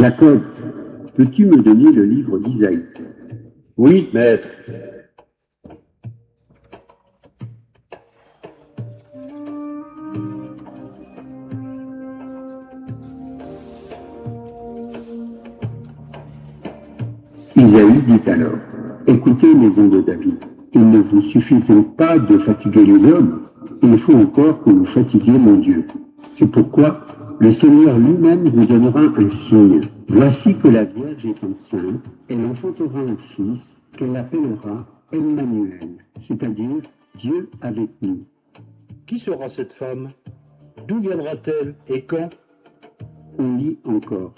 Jacob, peux-tu me donner le livre d'Isaïe? Oui, maître. Isaïe dit alors, écoutez, maison de David, il ne vous suffit donc pas de fatiguer les hommes, il faut encore que vous fatiguiez mon Dieu. C'est pourquoi le Seigneur lui-même vous donnera un signe. Voici que la Vierge est enceinte, elle enfantera un fils qu'elle appellera Emmanuel, c'est-à-dire Dieu avec nous. Qui sera cette femme? D'où viendra-t-elle et quand? On lit encore.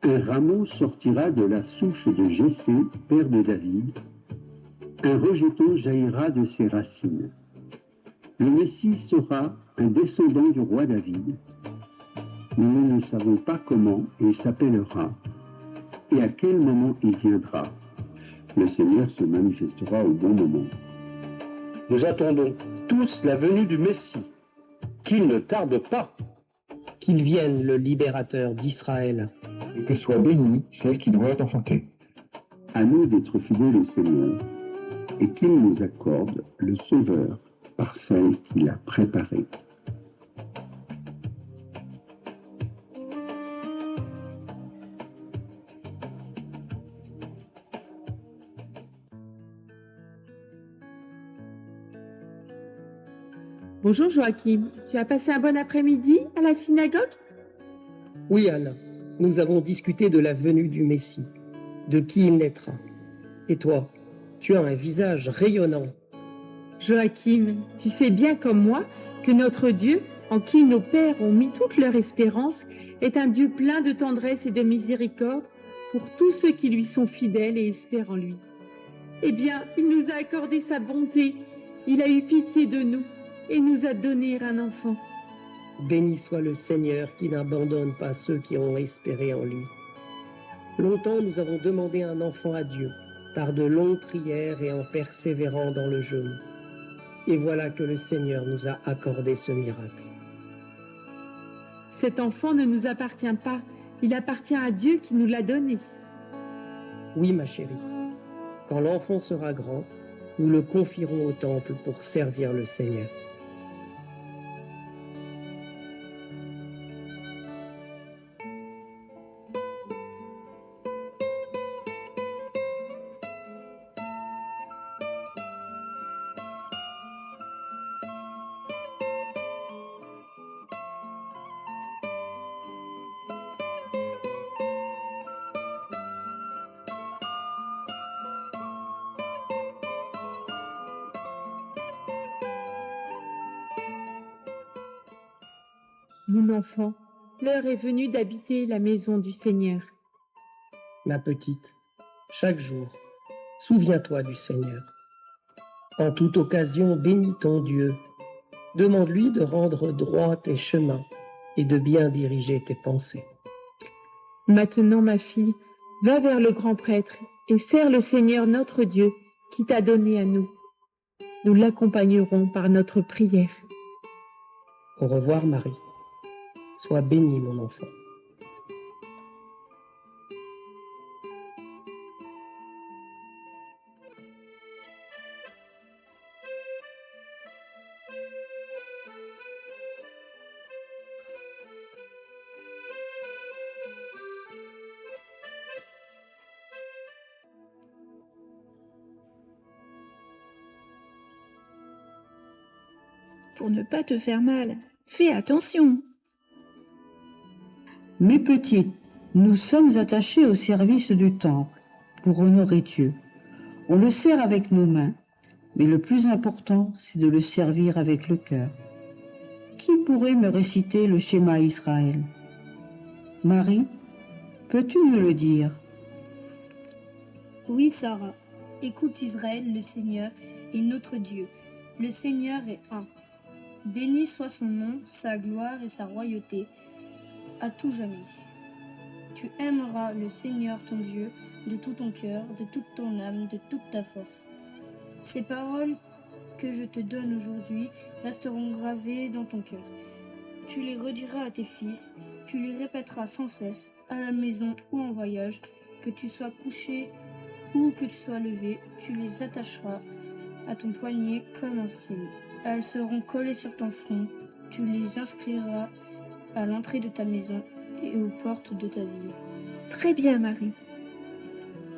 Un rameau sortira de la souche de Jessé, père de David. Un rejeton jaillira de ses racines. Le Messie sera un descendant du roi David. Nous ne savons pas comment il s'appellera et à quel moment il viendra. Le Seigneur se manifestera au bon moment. Nous attendons tous la venue du Messie. Qu'il ne tarde pas. Qu'il vienne le libérateur d'Israël. Et que soit bénie celle qui doit enfanter. À nous d'être fidèles au Seigneur et qu'il nous accorde le Sauveur par celle qu'il a préparée. Bonjour Joachim, tu as passé un bon après-midi à la synagogue? Oui, Anne, nous avons discuté de la venue du Messie, de qui il naîtra. Et toi, tu as un visage rayonnant. Joachim, tu sais bien comme moi que notre Dieu, en qui nos pères ont mis toute leur espérance, est un Dieu plein de tendresse et de miséricorde pour tous ceux qui lui sont fidèles et espèrent en lui. Eh bien, il nous a accordé sa bonté, il a eu pitié de nous et nous a donné un enfant. Béni soit le Seigneur qui n'abandonne pas ceux qui ont espéré en lui. Longtemps nous avons demandé un enfant à Dieu, par de longues prières et en persévérant dans le jeûne. Et voilà que le Seigneur nous a accordé ce miracle. Cet enfant ne nous appartient pas, il appartient à Dieu qui nous l'a donné. Oui, ma chérie, quand l'enfant sera grand, nous le confierons au temple pour servir le Seigneur. Mon enfant, l'heure est venue d'habiter la maison du Seigneur. Ma petite, chaque jour, souviens-toi du Seigneur. En toute occasion, bénis ton Dieu. Demande-lui de rendre droit tes chemins et de bien diriger tes pensées. Maintenant, ma fille, va vers le grand prêtre et sers le Seigneur notre Dieu qui t'a donné à nous. Nous l'accompagnerons par notre prière. Au revoir, Marie. Sois béni, mon enfant. Pour ne pas te faire mal, fais attention. Mes petites, nous sommes attachés au service du temple pour honorer Dieu. On le sert avec nos mains, mais le plus important, c'est de le servir avec le cœur. Qui pourrait me réciter le schéma Israël? Marie, peux-tu me le dire? Oui, Sarah. Écoute Israël, le Seigneur est notre Dieu. Le Seigneur est un. Béni soit son nom, sa gloire et sa royauté, à tout jamais. Tu aimeras le Seigneur ton Dieu de tout ton cœur, de toute ton âme, de toute ta force. Ces paroles que je te donne aujourd'hui resteront gravées dans ton cœur. Tu les rediras à tes fils, tu les répéteras sans cesse à la maison ou en voyage, que tu sois couché ou que tu sois levé, tu les attacheras à ton poignet comme un signe. Elles seront collées sur ton front, tu les inscriras à l'entrée de ta maison et aux portes de ta ville. Très bien, Marie.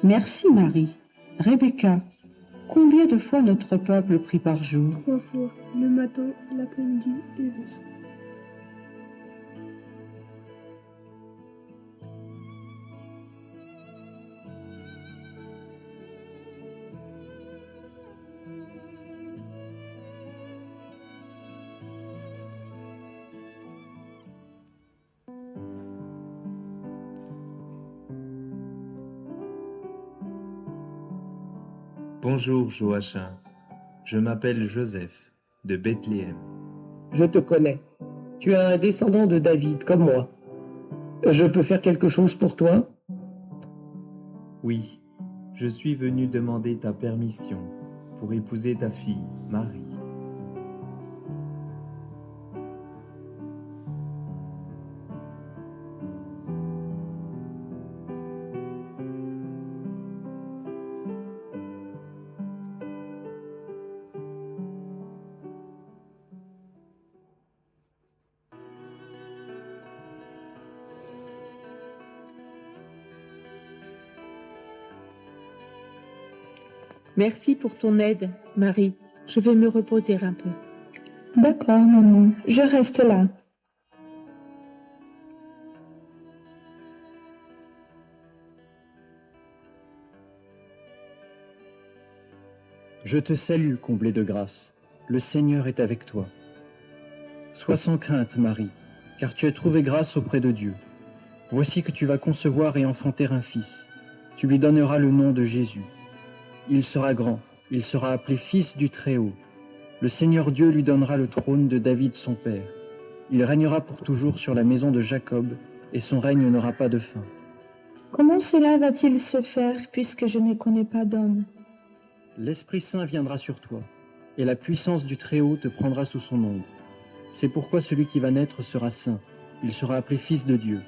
Merci Marie. Rebecca, combien de fois notre peuple prie par jour? 3 fois, le matin, l'après-midi et le soir. Bonjour Joachim, je m'appelle Joseph de Bethléem. Je te connais. Tu es un descendant de David, comme moi. Je peux faire quelque chose pour toi? Oui, je suis venu demander ta permission pour épouser ta fille, Marie. Merci pour ton aide, Marie. Je vais me reposer un peu. D'accord, maman, je reste là. Je te salue, comblée de grâce. Le Seigneur est avec toi. Sois sans crainte, Marie, car tu as trouvé grâce auprès de Dieu. Voici que tu vas concevoir et enfanter un fils. Tu lui donneras le nom de Jésus. Il sera grand, il sera appelé Fils du Très-Haut. Le Seigneur Dieu lui donnera le trône de David son père. Il régnera pour toujours sur la maison de Jacob, et son règne n'aura pas de fin. Comment cela va-t-il se faire puisque je ne connais pas d'homme? L'Esprit Saint viendra sur toi, et la puissance du Très-Haut te prendra sous son ombre. C'est pourquoi celui qui va naître sera saint, il sera appelé Fils de Dieu.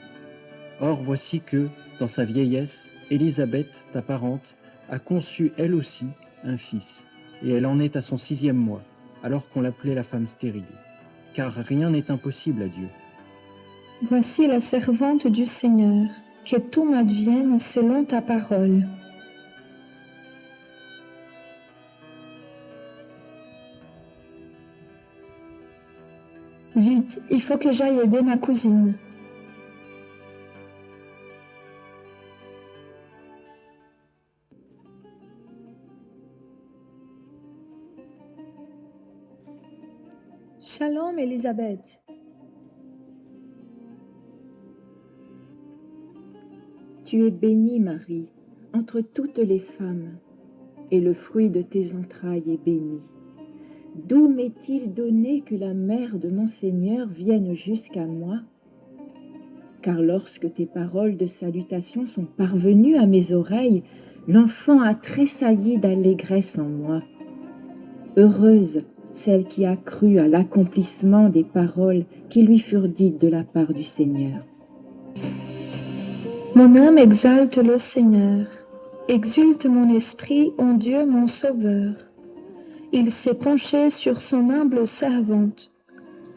Or voici que, dans sa vieillesse, Élisabeth, ta parente, a conçu elle aussi un fils, et elle en est à son 6e mois, alors qu'on l'appelait la femme stérile. Car rien n'est impossible à Dieu. Voici la servante du Seigneur, que tout m'advienne selon ta parole. Vite, il faut que j'aille aider ma cousine. Shalom, Élisabeth. Tu es bénie, Marie, entre toutes les femmes, et le fruit de tes entrailles est béni. D'où m'est-il donné que la mère de mon Seigneur vienne jusqu'à moi? Car lorsque tes paroles de salutation sont parvenues à mes oreilles, l'enfant a tressailli d'allégresse en moi. Heureuse celle qui a cru à l'accomplissement des paroles qui lui furent dites de la part du Seigneur. Mon âme exalte le Seigneur, exulte mon esprit en Dieu mon Sauveur. Il s'est penché sur son humble servante.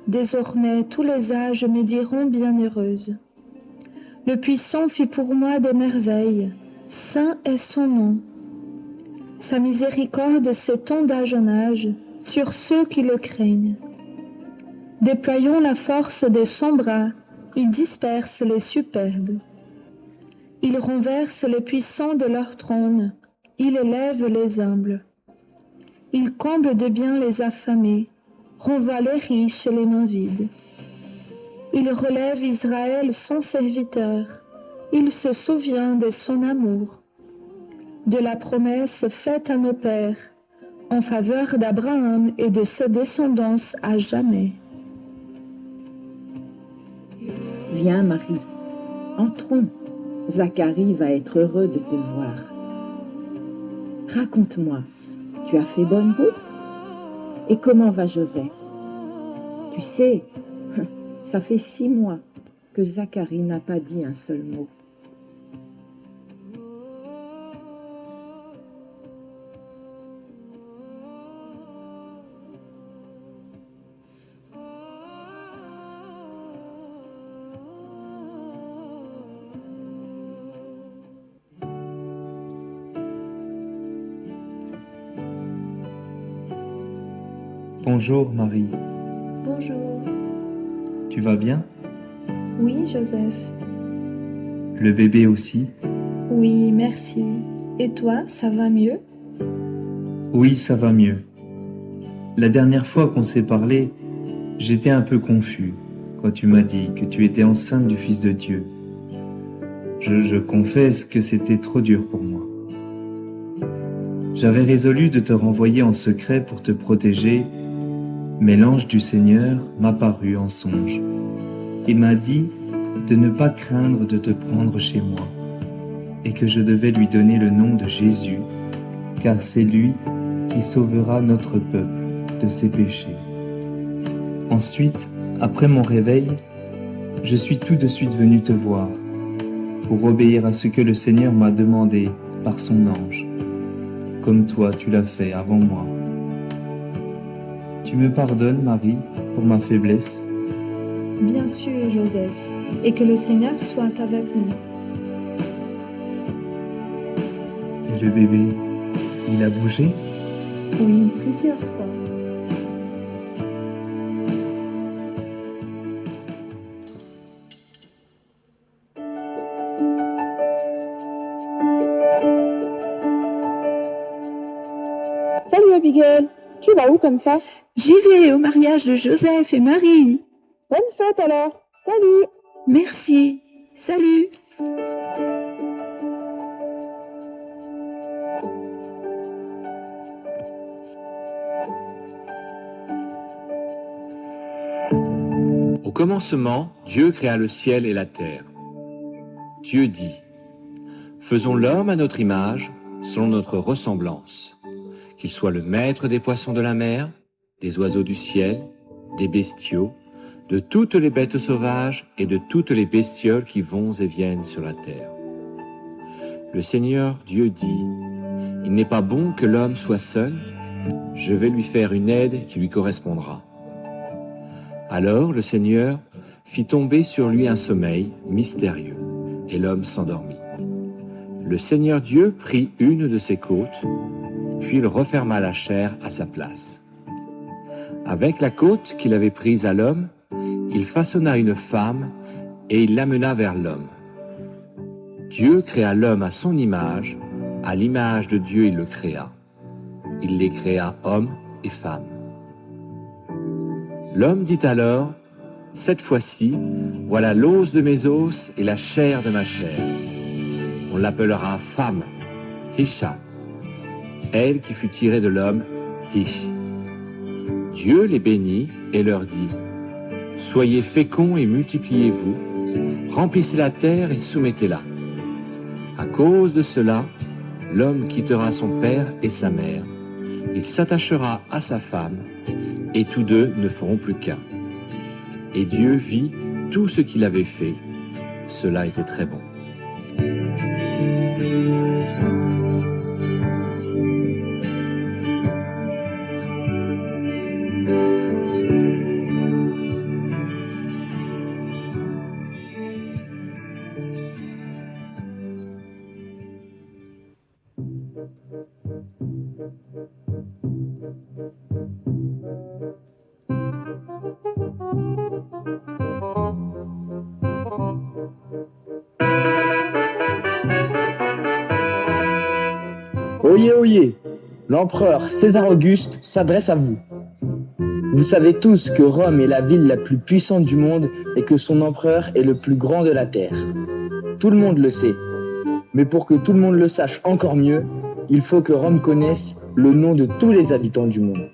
Désormais tous les âges me diront bienheureuse. Le Puissant fit pour moi des merveilles, saint est son nom. Sa miséricorde s'étend d'âge en âge sur ceux qui le craignent. Déployons la force de son bras, il disperse les superbes. Il renverse les puissants de leur trône, il élève les humbles. Il comble de bien les affamés, renvoie les riches et les mains vides. Il relève Israël son serviteur, il se souvient de son amour, de la promesse faite à nos pères, en faveur d'Abraham et de sa descendance à jamais. Viens, Marie, entrons. Zacharie va être heureux de te voir. Raconte-moi, tu as fait bonne route? Et comment va Joseph? Tu sais, ça fait 6 mois que Zacharie n'a pas dit un seul mot. Bonjour Marie, Bonjour. tu vas bien? Oui, Joseph. Le bébé aussi? Oui, merci. Et toi, ça va mieux? Oui, ça va mieux. La dernière fois qu'on s'est parlé, j'étais un peu confus quand tu m'as dit que tu étais enceinte du Fils de Dieu. Je confesse que c'était trop dur pour moi. J'avais résolu de te renvoyer en secret pour te protéger, mais l'ange du Seigneur m'apparut en songe et m'a dit de ne pas craindre de te prendre chez moi et que je devais lui donner le nom de Jésus, car c'est lui qui sauvera notre peuple de ses péchés. Ensuite, après mon réveil, je suis tout de suite venu te voir pour obéir à ce que le Seigneur m'a demandé par son ange, comme toi tu l'as fait avant moi. Tu me pardonnes, Marie, pour ma faiblesse? Bien sûr, Joseph. Et que le Seigneur soit avec nous. Et le bébé, il a bougé? Oui, plusieurs fois. Salut Abigail, tu vas où comme ça? J'y vais au mariage de Joseph et Marie. Bonne fête alors. Salut. Merci. Salut. Au commencement, Dieu créa le ciel et la terre. Dieu dit: faisons l'homme à notre image, selon notre ressemblance, qu'il soit le maître des poissons de la mer, des oiseaux du ciel, des bestiaux, de toutes les bêtes sauvages et de toutes les bestioles qui vont et viennent sur la terre. Le Seigneur Dieu dit: il n'est pas bon que l'homme soit seul, je vais lui faire une aide qui lui correspondra. Alors le Seigneur fit tomber sur lui un sommeil mystérieux, et l'homme s'endormit. Le Seigneur Dieu prit une de ses côtes, puis il referma la chair à sa place. Avec la côte qu'il avait prise à l'homme, il façonna une femme et il l'amena vers l'homme. Dieu créa l'homme à son image, à l'image de Dieu il le créa. Il les créa hommes et femmes. L'homme dit alors: cette fois-ci, voilà l'os de mes os et la chair de ma chair. On l'appellera femme, Isha, elle qui fut tirée de l'homme, Ish. Dieu les bénit et leur dit: soyez féconds et multipliez-vous, remplissez la terre et soumettez-la. À cause de cela, l'homme quittera son père et sa mère, il s'attachera à sa femme, et tous deux ne feront plus qu'un. Et Dieu vit tout ce qu'il avait fait, cela était très bon. Oyez, oyez, l'empereur César Auguste s'adresse à vous. Vous savez tous que Rome est la ville la plus puissante du monde et que son empereur est le plus grand de la terre. Tout le monde le sait. Mais pour que tout le monde le sache encore mieux, il faut que Rome connaisse le nom de tous les habitants du monde.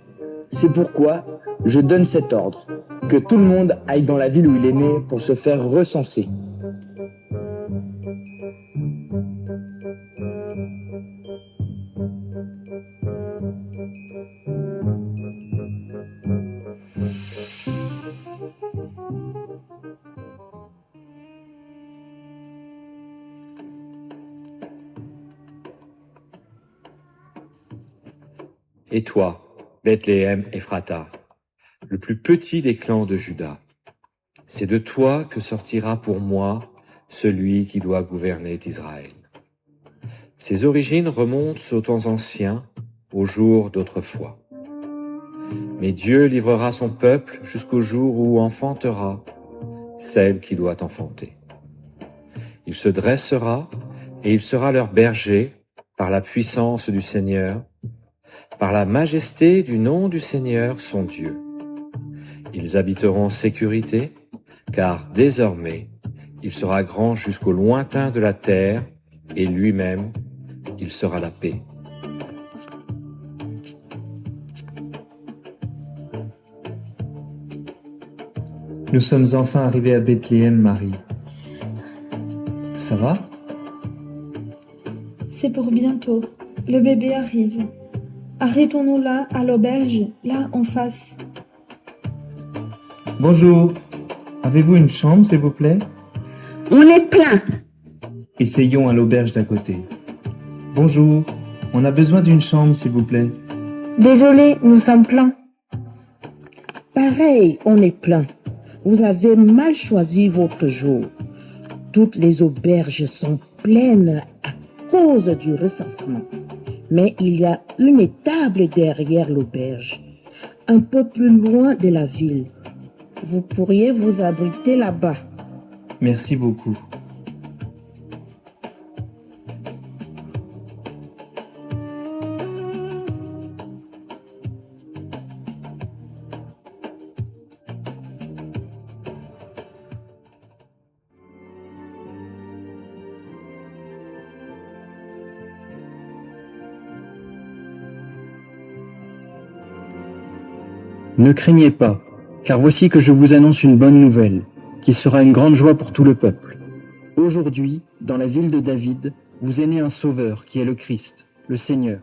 C'est pourquoi je donne cet ordre, que tout le monde aille dans la ville où il est né pour se faire recenser. Et toi, Bethléem Ephrata, le plus petit des clans de Juda, c'est de toi que sortira pour moi celui qui doit gouverner Israël. Ses origines remontent aux temps anciens, aux jours d'autrefois. Mais Dieu livrera son peuple jusqu'au jour où enfantera celle qui doit enfanter. Il se dressera et il sera leur berger par la puissance du Seigneur, par la majesté du nom du Seigneur son Dieu. Ils habiteront en sécurité, car désormais, il sera grand jusqu'au lointain de la terre, et lui-même, il sera la paix. Nous sommes enfin arrivés à Bethléem, Marie. Ça va? C'est pour bientôt. Le bébé arrive. Arrêtons-nous là, à l'auberge, là en face. Bonjour. Avez-vous une chambre, s'il vous plaît? On est plein. Essayons à l'auberge d'à côté. Bonjour. On a besoin d'une chambre, s'il vous plaît. Désolé, nous sommes pleins. Pareil, on est plein. Vous avez mal choisi votre jour. Toutes les auberges sont pleines à cause du recensement. Mais il y a une étable derrière l'auberge, un peu plus loin de la ville. Vous pourriez vous abriter là-bas. Merci beaucoup. Ne craignez pas, car voici que je vous annonce une bonne nouvelle, qui sera une grande joie pour tout le peuple. Aujourd'hui, dans la ville de David, vous est né un Sauveur qui est le Christ, le Seigneur.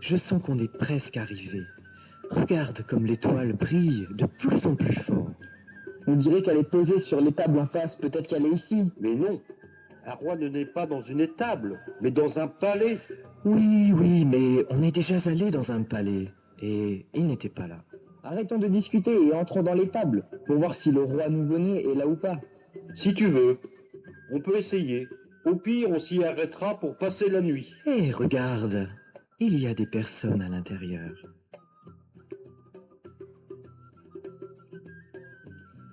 Je sens qu'on est presque arrivé. Regarde comme l'étoile brille de plus en plus fort. On dirait qu'elle est posée sur l'étable en face, peut-être qu'elle est ici. Mais non, un roi ne naît pas dans une étable, mais dans un palais. Oui, mais on est déjà allé dans un palais, et il n'était pas là. Arrêtons de discuter et entrons dans l'étable, pour voir si le roi nouveau-né est là ou pas. Si tu veux, on peut essayer. Au pire, on s'y arrêtera pour passer la nuit. Hé, regarde, il y a des personnes à l'intérieur.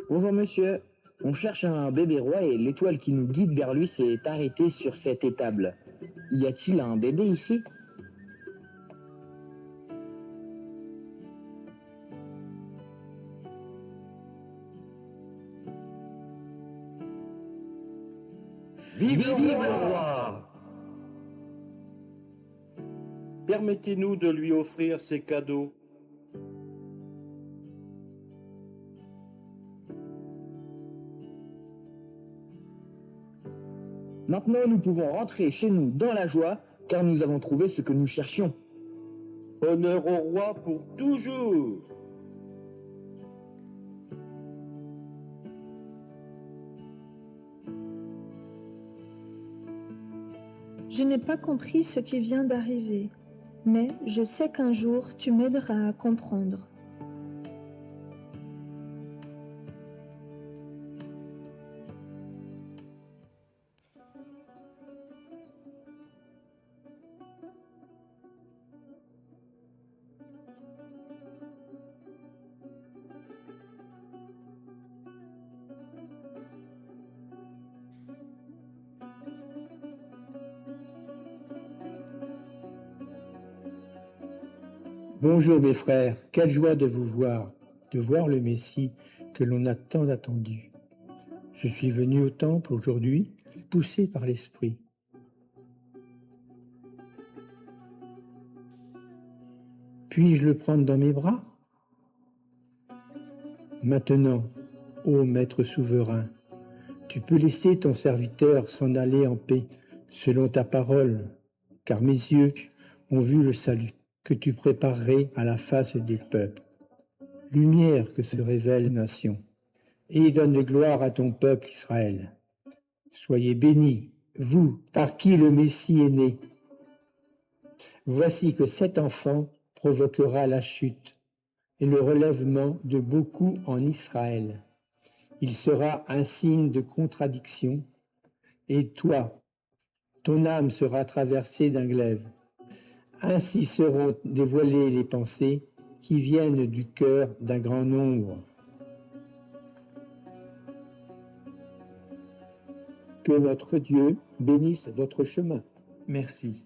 Bonjour monsieur, on cherche un bébé roi et l'étoile qui nous guide vers lui s'est arrêtée sur cette étable. Y a-t-il un bébé ici ? Vive le roi ! Permettez-nous de lui offrir ces cadeaux. Maintenant, nous pouvons rentrer chez nous dans la joie, car nous avons trouvé ce que nous cherchions. Honneur au roi pour toujours. Je n'ai pas compris ce qui vient d'arriver, mais je sais qu'un jour tu m'aideras à comprendre. Bonjour mes frères, quelle joie de vous voir, de voir le Messie que l'on a tant attendu. Je suis venu au temple aujourd'hui, poussé par l'Esprit. Puis-je le prendre dans mes bras? Maintenant, ô Maître souverain, tu peux laisser ton serviteur s'en aller en paix, selon ta parole, car mes yeux ont vu le salut que tu préparerais à la face des peuples. Lumière que se révèlent les nations, et donne gloire à ton peuple Israël. Soyez bénis, vous, par qui le Messie est né. Voici que cet enfant provoquera la chute et le relèvement de beaucoup en Israël. Il sera un signe de contradiction, et toi, ton âme sera traversée d'un glaive. Ainsi seront dévoilées les pensées qui viennent du cœur d'un grand nombre. Que notre Dieu bénisse votre chemin. Merci.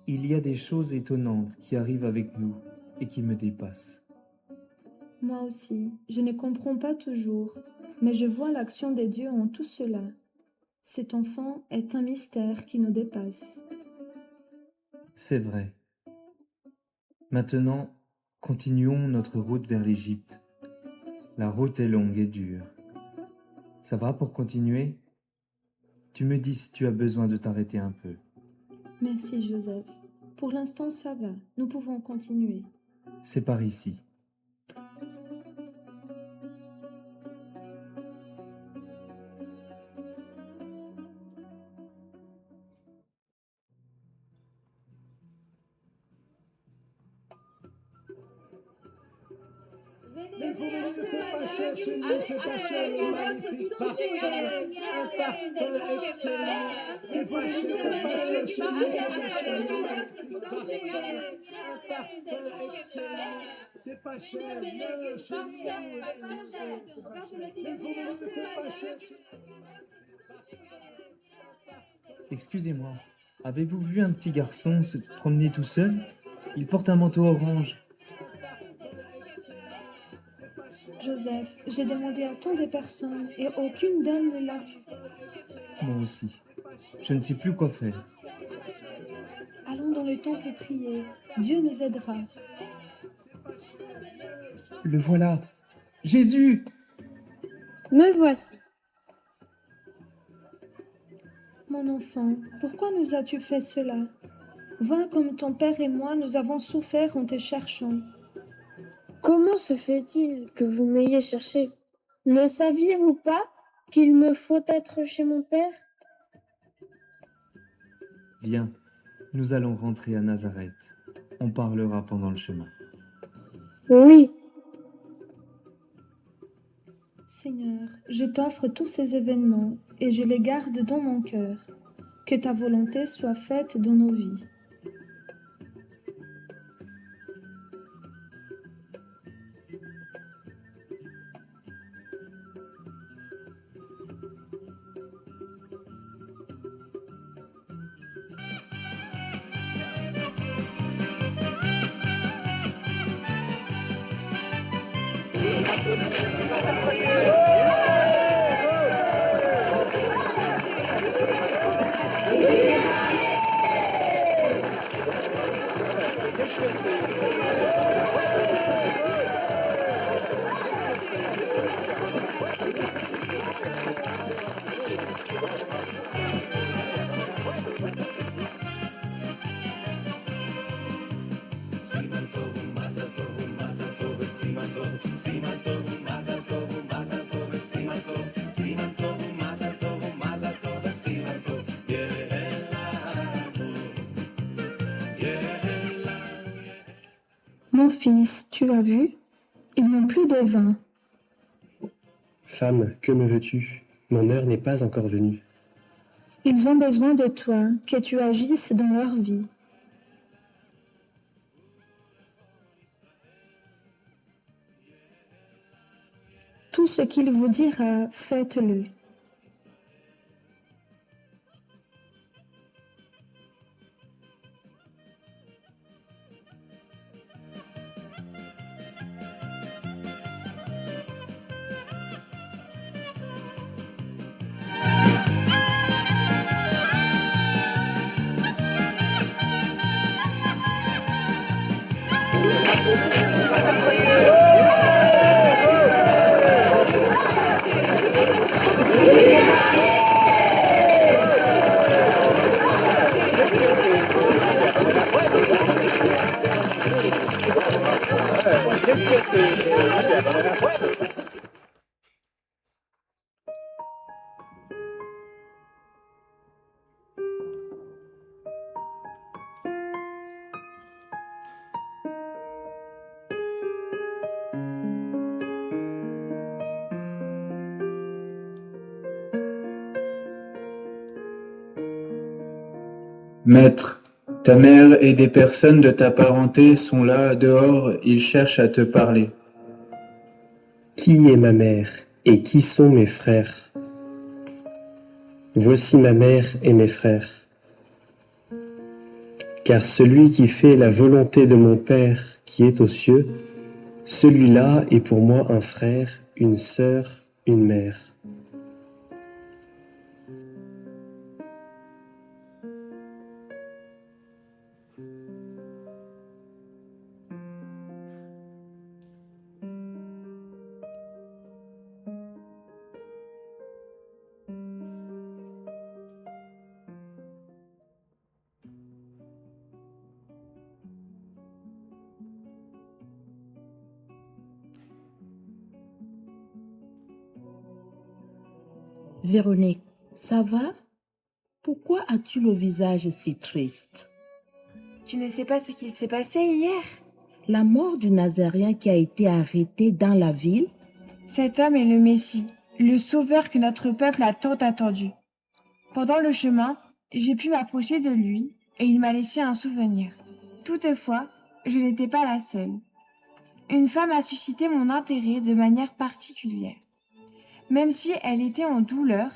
Il y a des choses étonnantes qui arrivent avec nous et qui me dépassent. Moi aussi, je ne comprends pas toujours, mais je vois l'action des dieux en tout cela. Cet enfant est un mystère qui nous dépasse. C'est vrai. Maintenant, continuons notre route vers l'Égypte. La route est longue et dure. Ça va pour continuer? Tu me dis si tu as besoin de t'arrêter un peu. Merci Joseph. Pour l'instant, ça va. Nous pouvons continuer. C'est par ici. Mais vous ne laissez pas chercher nous, c'est pas cher, le magnifique, parfait, un parfum excellent. C'est pas cher, c'est pas chercher nous, c'est pas cher, le magnifique, parfait, un parfum excellent. C'est pas cher, viens chez nous. Mais vous ne laissez pas chercher. Excusez-moi, avez-vous vu un petit garçon se promener tout seul? Il porte un manteau orange. Joseph, j'ai demandé à tant de personnes et aucune d'elles ne l'a vu. Moi aussi. Je ne sais plus quoi faire. Allons dans le temple prier. Dieu nous aidera. Le voilà. Jésus! Me voici. Mon enfant, pourquoi nous as-tu fait cela? Vois comme ton père et moi nous avons souffert en te cherchant. Comment se fait-il que vous m'ayez cherché? Ne saviez-vous pas qu'il me faut être chez mon père? Viens, nous allons rentrer à Nazareth. On parlera pendant le chemin. Oui. Seigneur, je t'offre tous ces événements et je les garde dans mon cœur. Que ta volonté soit faite dans nos vies. Mon fils, tu as vu? Ils n'ont plus de vin. Femme, que me veux-tu? Mon heure n'est pas encore venue. Ils ont besoin de toi, que tu agisses dans leur vie. Tout ce qu'il vous dira, faites-le. Maître, ta mère et des personnes de ta parenté sont là, dehors, ils cherchent à te parler. Qui est ma mère et qui sont mes frères? Voici ma mère et mes frères. Car celui qui fait la volonté de mon Père qui est aux cieux, celui-là est pour moi un frère, une sœur, une mère. Véronique, ça va? Pourquoi as-tu le visage si triste? Tu ne sais pas ce qu'il s'est passé hier? La mort du Nazaréen qui a été arrêté dans la ville? Cet homme est le Messie, le sauveur que notre peuple a tant attendu. Pendant le chemin, j'ai pu m'approcher de lui et il m'a laissé un souvenir. Toutefois, je n'étais pas la seule. Une femme a suscité mon intérêt de manière particulière. Même si elle était en douleur,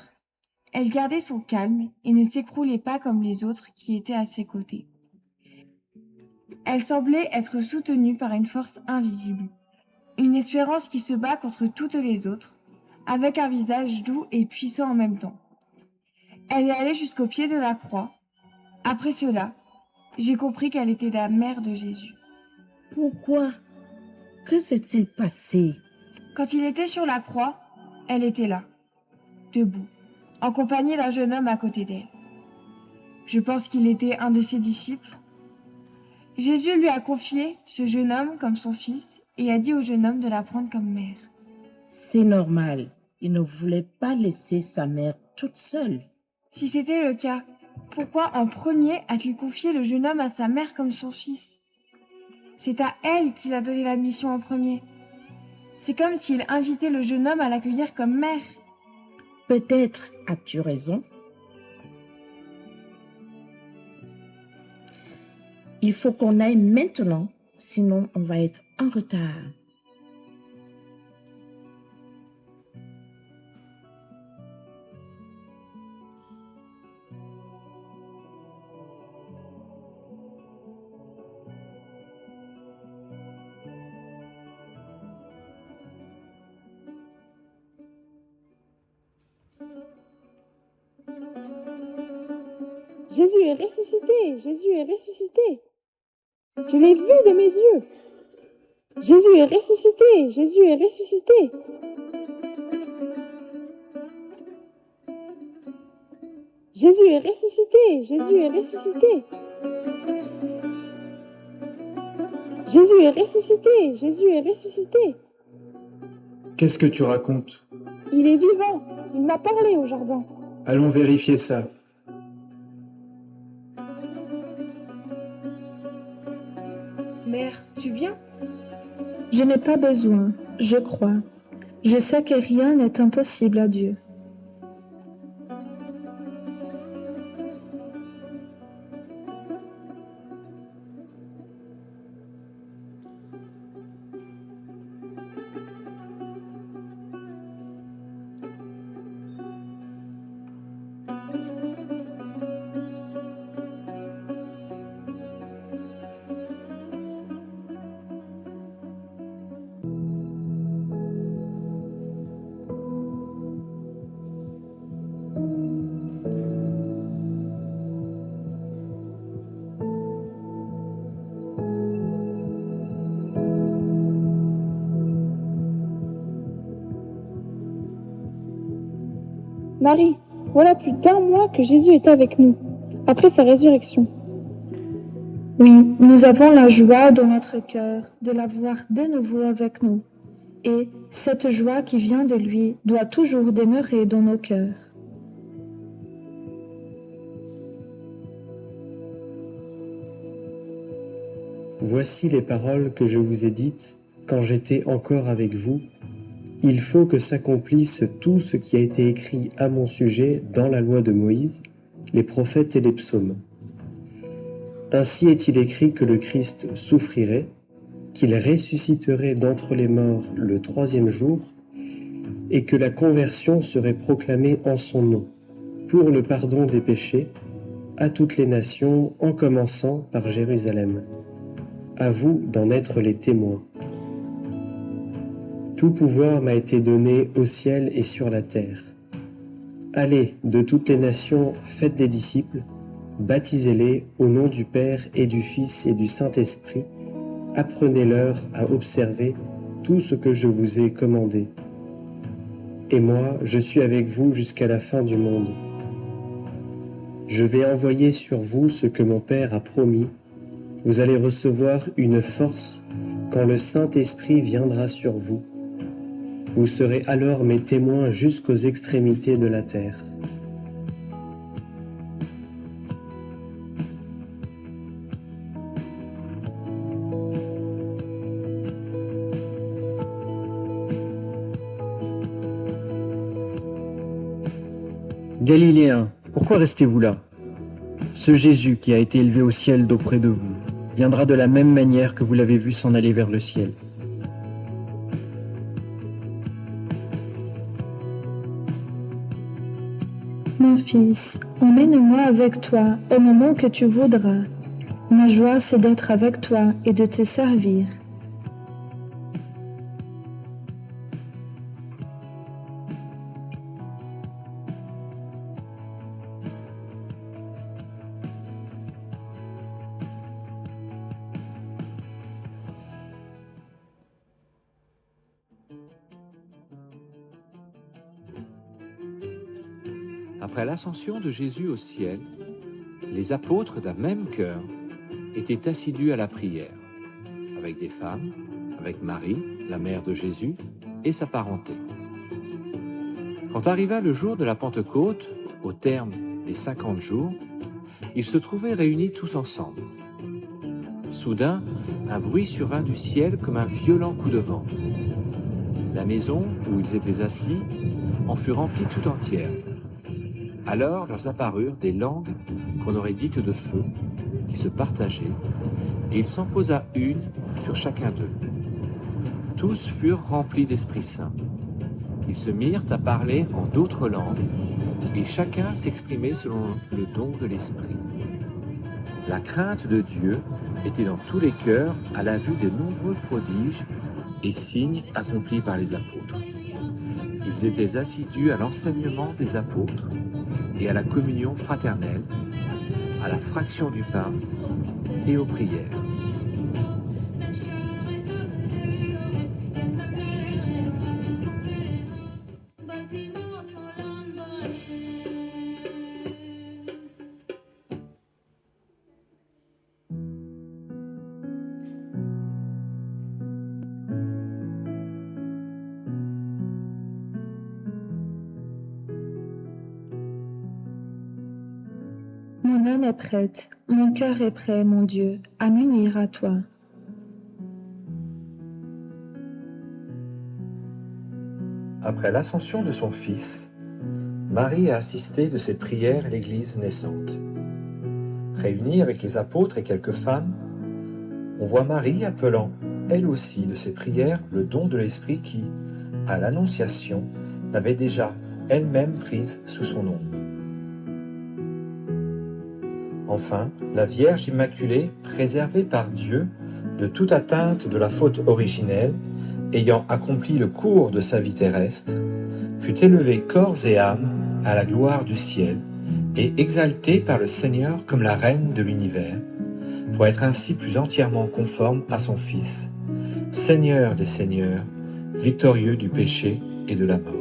elle gardait son calme et ne s'écroulait pas comme les autres qui étaient à ses côtés. Elle semblait être soutenue par une force invisible, une espérance qui se bat contre toutes les autres, avec un visage doux et puissant en même temps. Elle est allée jusqu'au pied de la croix. Après cela, j'ai compris qu'elle était la mère de Jésus. Pourquoi? Que s'est-il passé? Quand il était sur la croix, elle était là, debout, en compagnie d'un jeune homme à côté d'elle. Je pense qu'il était un de ses disciples. Jésus lui a confié ce jeune homme comme son fils et a dit au jeune homme de la prendre comme mère. C'est normal, il ne voulait pas laisser sa mère toute seule. Si c'était le cas, pourquoi en premier a-t-il confié le jeune homme à sa mère comme son fils? C'est à elle qu'il a donné la mission en premier. C'est comme s'il invitait le jeune homme à l'accueillir comme mère. Peut-être as-tu raison. Il faut qu'on aille maintenant, sinon on va être en retard. Jésus est ressuscité, Jésus est ressuscité. Je l'ai vu de mes yeux. Jésus est ressuscité, Jésus est ressuscité. Jésus est ressuscité, Jésus est ressuscité. Jésus est ressuscité, Jésus est ressuscité. Qu'est-ce que tu racontes? Il est vivant, il m'a parlé au jardin. Allons vérifier ça. Mère, tu viens? Je n'ai pas besoin, je crois. Je sais que rien n'est impossible à Dieu. Marie, voilà plus d'1 mois que Jésus est avec nous, après sa résurrection. Oui, nous avons la joie dans notre cœur de l'avoir de nouveau avec nous. Et cette joie qui vient de lui doit toujours demeurer dans nos cœurs. Voici les paroles que je vous ai dites quand j'étais encore avec vous. Il faut que s'accomplisse tout ce qui a été écrit à mon sujet dans la loi de Moïse, les prophètes et les psaumes. Ainsi est-il écrit que le Christ souffrirait, qu'il ressusciterait d'entre les morts le 3e jour, et que la conversion serait proclamée en son nom, pour le pardon des péchés, à toutes les nations, en commençant par Jérusalem. À vous d'en être les témoins. Tout pouvoir m'a été donné au ciel et sur la terre. Allez, de toutes les nations, faites des disciples, baptisez-les au nom du Père et du Fils et du Saint-Esprit, apprenez-leur à observer tout ce que je vous ai commandé. Et moi, je suis avec vous jusqu'à la fin du monde. Je vais envoyer sur vous ce que mon Père a promis. Vous allez recevoir une force quand le Saint-Esprit viendra sur vous. Vous serez alors mes témoins jusqu'aux extrémités de la terre. Galiléens, pourquoi restez-vous là? Ce Jésus qui a été élevé au ciel d'auprès de vous viendra de la même manière que vous l'avez vu s'en aller vers le ciel. Mon fils, emmène-moi avec toi au moment que tu voudras. Ma joie, c'est d'être avec toi et de te servir. Après l'ascension de Jésus au ciel, les apôtres d'un même cœur étaient assidus à la prière, avec des femmes, avec Marie, la mère de Jésus, et sa parenté. Quand arriva le jour de la Pentecôte, au terme des 50 jours, ils se trouvaient réunis tous ensemble. Soudain, un bruit survint du ciel comme un violent coup de vent. La maison où ils étaient assis en fut remplie tout entière. Alors leur apparurent des langues qu'on aurait dites de feu, qui se partageaient, et il s'en posa une sur chacun d'eux. Tous furent remplis d'Esprit Saint. Ils se mirent à parler en d'autres langues, et chacun s'exprimait selon le don de l'Esprit. La crainte de Dieu était dans tous les cœurs à la vue des nombreux prodiges et signes accomplis par les apôtres. Ils étaient assidus à l'enseignement des apôtres et à la communion fraternelle, à la fraction du pain et aux prières. Mon âme est prête, mon cœur est prêt, mon Dieu, à m'unir à toi. Après l'ascension de son Fils, Marie a assisté de ses prières à l'Église naissante. Réunie avec les apôtres et quelques femmes, on voit Marie appelant, elle aussi, de ses prières le don de l'Esprit qui, à l'Annonciation, l'avait déjà elle-même prise sous son ombre. Enfin, la Vierge Immaculée, préservée par Dieu de toute atteinte de la faute originelle, ayant accompli le cours de sa vie terrestre, fut élevée corps et âme à la gloire du ciel et exaltée par le Seigneur comme la reine de l'univers, pour être ainsi plus entièrement conforme à son Fils, Seigneur des seigneurs, victorieux du péché et de la mort.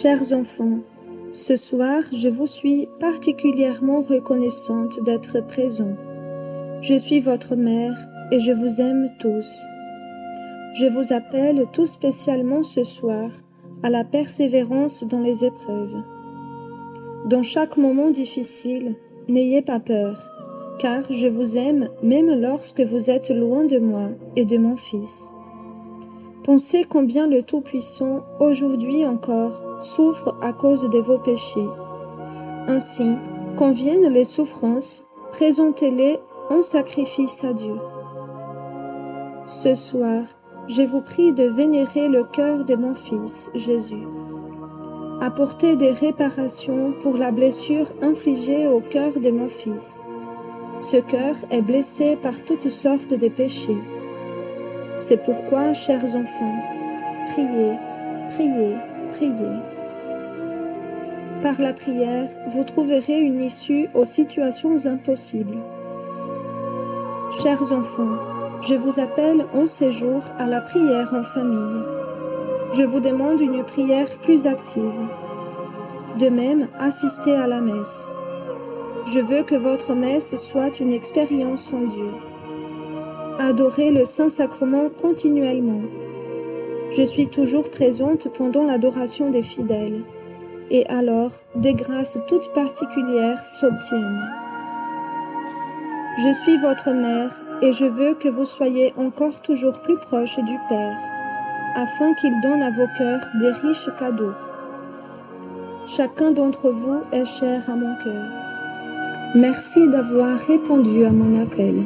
Chers enfants, ce soir, je vous suis particulièrement reconnaissante d'être présents. Je suis votre mère et je vous aime tous. Je vous appelle tout spécialement ce soir à la persévérance dans les épreuves. Dans chaque moment difficile, n'ayez pas peur, car je vous aime même lorsque vous êtes loin de moi et de mon Fils. Pensez combien le Tout-Puissant, aujourd'hui encore, souffre à cause de vos péchés. Ainsi, quand viennent les souffrances, présentez-les en sacrifice à Dieu. Ce soir, je vous prie de vénérer le cœur de mon Fils, Jésus. Apportez des réparations pour la blessure infligée au cœur de mon Fils. Ce cœur est blessé par toutes sortes de péchés. C'est pourquoi, chers enfants, priez, priez, priez. Par la prière, vous trouverez une issue aux situations impossibles. Chers enfants, je vous appelle en ces jours à la prière en famille. Je vous demande une prière plus active. De même, assistez à la messe. Je veux que votre messe soit une expérience en Dieu. Adorez le Saint-Sacrement continuellement. Je suis toujours présente pendant l'adoration des fidèles. Et alors, des grâces toutes particulières s'obtiennent. Je suis votre mère et je veux que vous soyez encore toujours plus proche du Père, afin qu'il donne à vos cœurs des riches cadeaux. Chacun d'entre vous est cher à mon cœur. Merci d'avoir répondu à mon appel.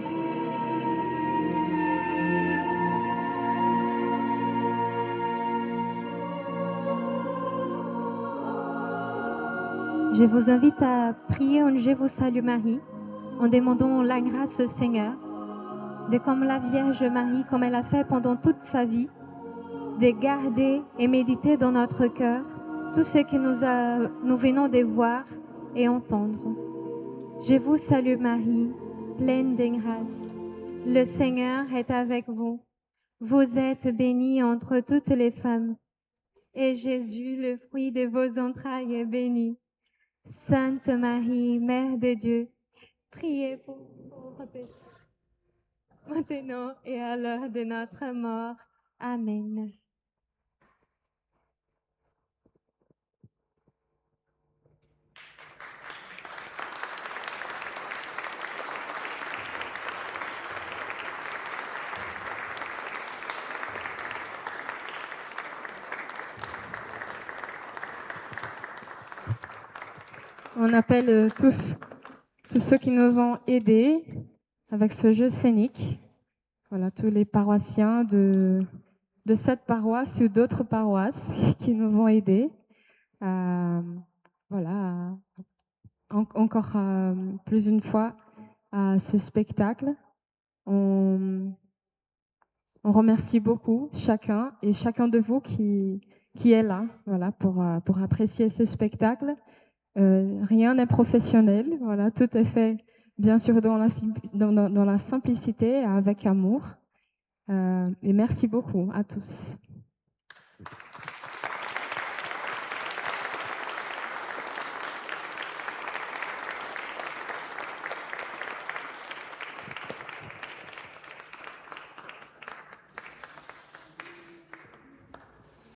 Je vous invite à prier un Je vous salue Marie, en demandant la grâce au Seigneur, de comme la Vierge Marie, comme elle a fait pendant toute sa vie, de garder et méditer dans notre cœur tout ce que nous venons de voir et entendre. Je vous salue Marie, pleine de grâce. Le Seigneur est avec vous. Vous êtes bénie entre toutes les femmes. Et Jésus, le fruit de vos entrailles, est béni. Sainte Marie, Mère de Dieu, priez pour nous pauvres pécheurs, maintenant et à l'heure de notre mort. Amen. On appelle tous ceux qui nous ont aidés avec ce jeu scénique. Voilà, tous les paroissiens de cette paroisse ou d'autres paroisses qui nous ont aidés. Voilà, encore plus une fois à ce spectacle. On remercie beaucoup chacun et chacun de vous qui est là, voilà, pour apprécier ce spectacle. Rien n'est professionnel, voilà, tout est fait bien sûr dans la simplicité, avec amour. Et merci beaucoup à tous.